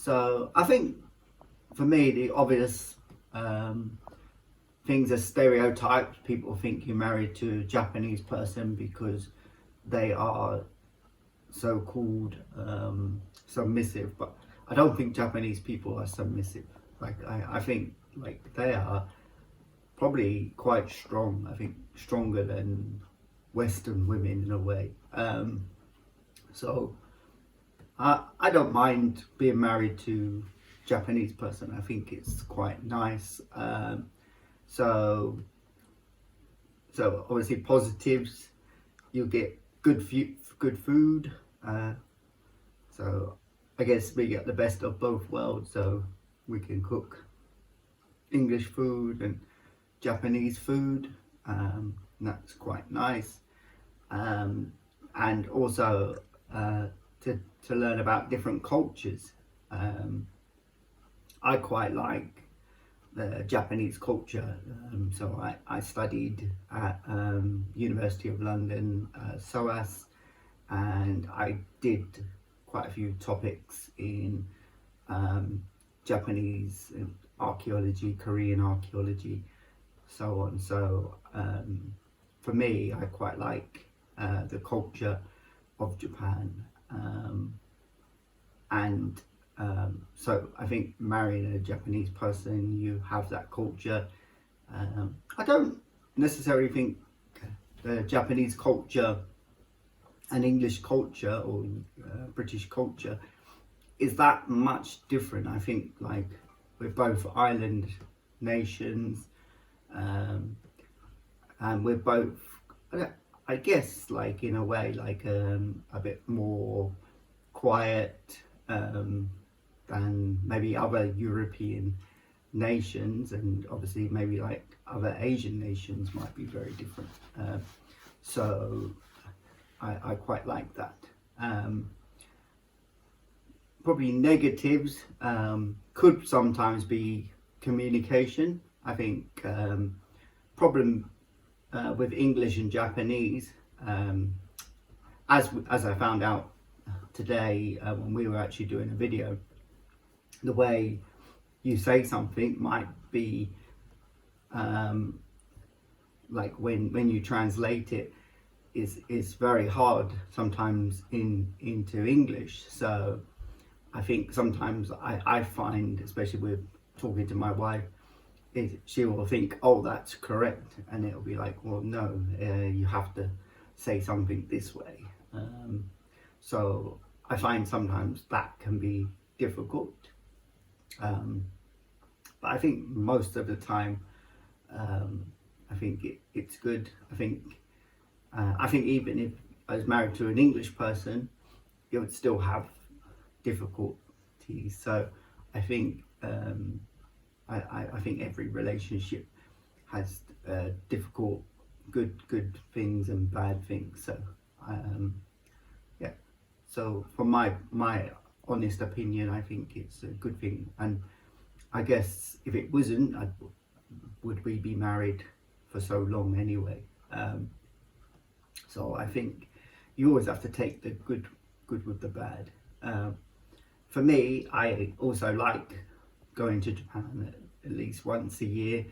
So I think for me the obvious things are stereotypes. People think you're married to a Japanese person because they are so-called submissive, but I don't think Japanese people are submissive. Like I think like they are probably quite strong. I think stronger than Western women in a way. So I don't mind being married to a Japanese person. I think it's quite nice. So obviously positives, you get good food. So I guess we get the best of both worlds. So we can cook English food and Japanese food. And that's quite nice. And also to learn about different cultures. I quite like the Japanese culture. So I studied at University of London, SOAS, and I did quite a few topics in Japanese archaeology, Korean archaeology, so on. So for me, I quite like the culture of Japan, and so I think marrying a Japanese person, you have that culture. I don't necessarily think the Japanese culture and English culture or British culture is that much different. I think like we're both island nations, and we're both, I guess, like in a way, like a bit more quiet than maybe other European nations, and obviously maybe like other Asian nations might be very different. So I quite like that. Probably negatives could sometimes be communication. I think problem with English and Japanese, as I found out today when we were actually doing a video, the way you say something might be like when you translate it is very hard sometimes into English. So I think sometimes I find, especially with talking to my wife, she will think, oh, that's correct, and it'll be like, well, no, you have to say something this way. So I find sometimes that can be difficult, but I think most of the time I think it's good. I think even if I was married to an English person, you would still have difficulties. So I think I think every relationship has difficult, good things and bad things. So yeah. So from my honest opinion, I think it's a good thing. And I guess if it wasn't, would we be married for so long anyway? So I think you always have to take the good with the bad. For me, I also like going to Japan at least once a year.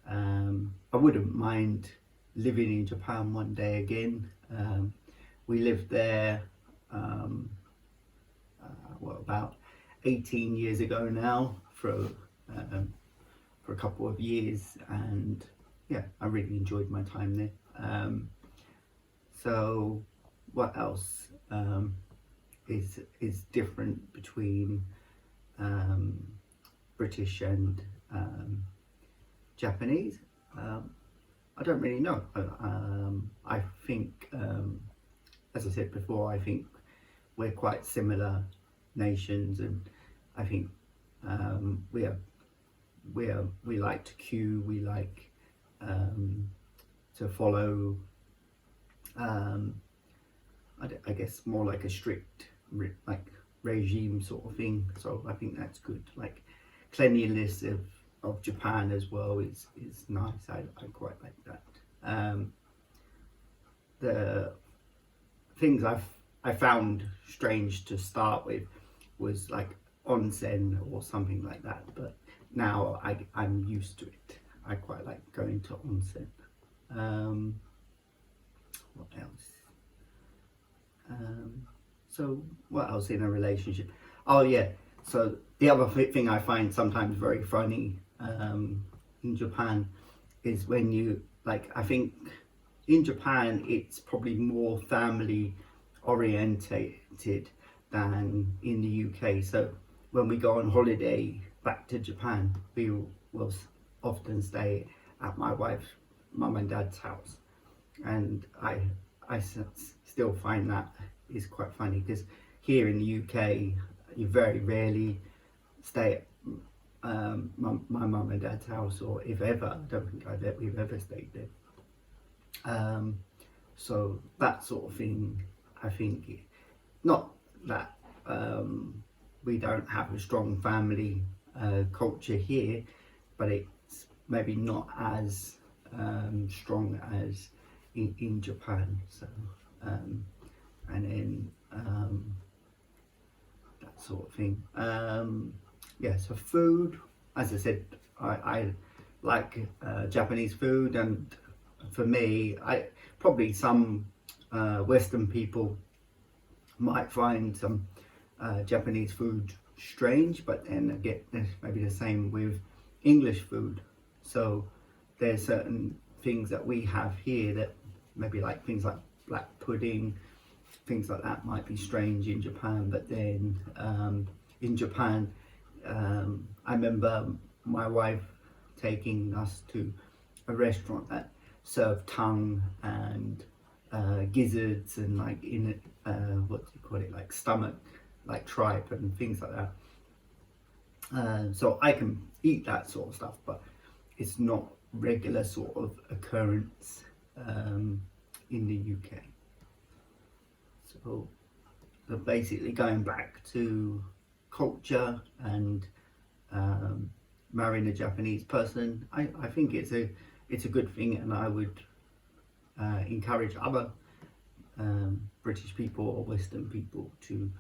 I wouldn't mind living in Japan one day again. We lived there about 18 years ago now for a couple of years, and yeah, I really enjoyed my time there. So what else is different between British and Japanese? I don't really know. I think, as I said before, I think we're quite similar nations, and I think we like to queue, we like to follow I guess more like a strict regime sort of thing. So I think that's good. Like cleanliness of Japan as well is nice. I quite like that. The things I found strange to start with was like onsen or something like that, but now I'm used to it. I quite like going to onsen. What else? So what else in a relationship? Oh yeah, so the other thing I find sometimes very funny in Japan is when you, like, I think in Japan it's probably more family orientated than in the UK. So when we go on holiday back to Japan, we will often stay at my wife's mum and dad's house, and I still find that is quite funny, because here in the UK you very rarely stay at my mum and dad's house, or if ever, I don't think we've ever stayed there. So that sort of thing, I think, not that we don't have a strong family culture here, but it's maybe not as strong as in Japan. So and then that sort of thing. Yeah, so food, as I said, I like Japanese food, and for me, probably some Western people might find some Japanese food strange, but then again, maybe the same with English food. So there's certain things that we have here that maybe, like things like black pudding, things like that, might be strange in Japan. But then in Japan, I remember my wife taking us to a restaurant that served tongue and gizzards and, like, in it, what do you call it, like stomach, like tripe and things like that. So I can eat that sort of stuff, but it's not regular sort of occurrence in the UK. So basically, going back to culture and marrying a Japanese person, I think it's a good thing, and I would encourage other British people or Western people to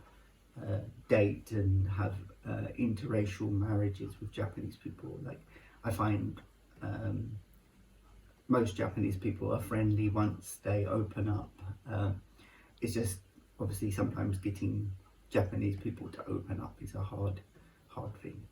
date and have interracial marriages with Japanese people. Like, I find most Japanese people are friendly once they open up. It's just obviously sometimes getting Japanese people to open up is a hard thing.